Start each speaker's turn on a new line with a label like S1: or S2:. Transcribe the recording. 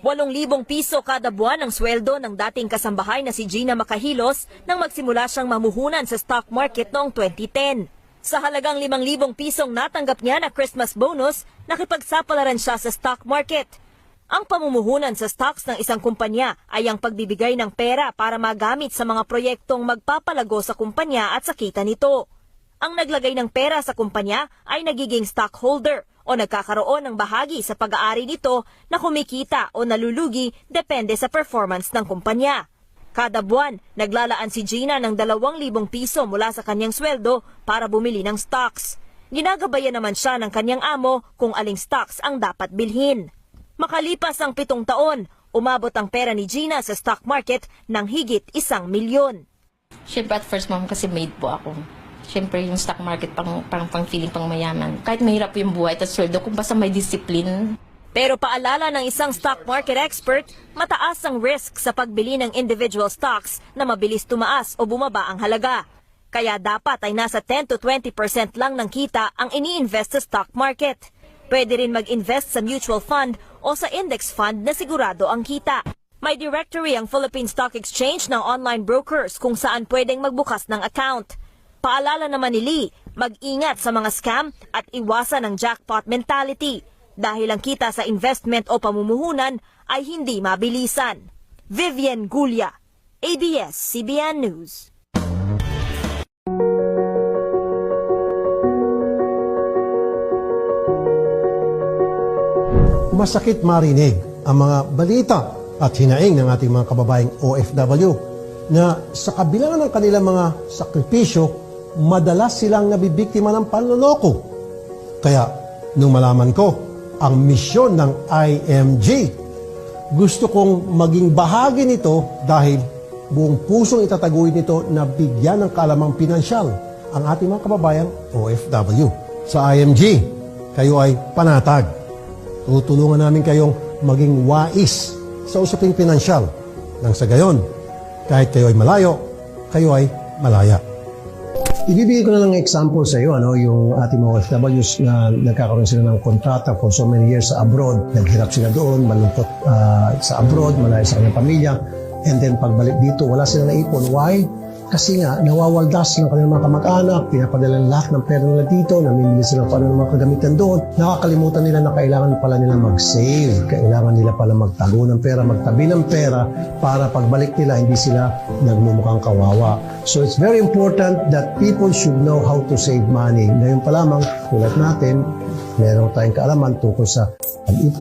S1: 8,000 piso kada buwan ang sweldo ng dating kasambahay na si Gina Macahilos nang magsimula siyang mamuhunan sa stock market noong 2010. Sa halagang 5,000 pisong natanggap niya na Christmas bonus, nakipagsapalaran siya sa stock market. Ang pamumuhunan sa stocks ng isang kumpanya ay ang pagbibigay ng pera para magamit sa mga proyektong magpapalago sa kumpanya at sa kita nito. Ang naglagay ng pera sa kumpanya ay nagiging stockholder o nagkakaroon ng bahagi sa pag-aari nito na kumikita o nalulugi depende sa performance ng kumpanya. Kada buwan, naglalaan si Gina ng 2,000 piso mula sa kanyang sweldo para bumili ng stocks. Ginagabayan naman siya ng kanyang amo kung aling stocks ang dapat bilhin. Makalipas ang 7 taon, umabot ang pera ni Gina sa stock market ng higit 1 milyon.
S2: Siyempre at first ma'am kasi maid po ako. Siyempre yung stock market pang feeling pang mayaman. Kahit mahirap yung buhay at sweldo kung basta may discipline.
S1: Pero paalala ng isang stock market expert, mataas ang risk sa pagbili ng individual stocks na mabilis tumaas o bumaba ang halaga. Kaya dapat ay nasa 10 to 20% lang ng kita ang ini-invest sa stock market. Pwede rin mag-invest sa mutual fund o sa index fund na sigurado ang kita. May directory ang Philippine Stock Exchange ng online brokers kung saan pwedeng magbukas ng account. Paalala naman ni Lee, mag-ingat sa mga scam at iwasan ang jackpot mentality dahil ang kita sa investment o pamumuhunan ay hindi mabilisan. Vivian Gulia, ABS-CBN News.
S3: Masakit marinig ang mga balita at hinaing ng ating mga kababayang OFW na sa kabila ng kanilang mga sakripisyo, madalas silang nabibiktima ng panloloko. Kaya, nung malaman ko ang misyon ng IMG, gusto kong maging bahagi nito dahil buong pusong itataguyod nito na bigyan ng kalamang pinansyal ang ating mga kababayang OFW. Sa IMG, kayo ay panatag. Tutulungan namin kayong maging wais sa usaping pinansyal. Nang sa gayon, kahit kayo ay malayo, kayo ay malaya. Ibibigay ko na lang example sa iyo, yung ating mga OFWs na nagkakaroon sila ng kontrata for so many years sa abroad. Naghirap sila doon, malungkot sa abroad, malayo sa kanyang pamilya. And then pagbalik dito, wala silang naipon. Why? Kasi nga, nawawaldas yung kanilang mga kamag-anak, pinapadala lahat ng pera nila dito, namimili sila paano ng mga kagamitan doon. Nakakalimutan nila na kailangan pala nila mag-save, kailangan nila pala magtago ng pera, magtabi ng pera para pagbalik nila, hindi sila nagmumukhang kawawa. So it's very important that people should know how to save money. Ngayon pa lamang, tulad natin, meron tayong kaalaman tungkol sa pag-ipon.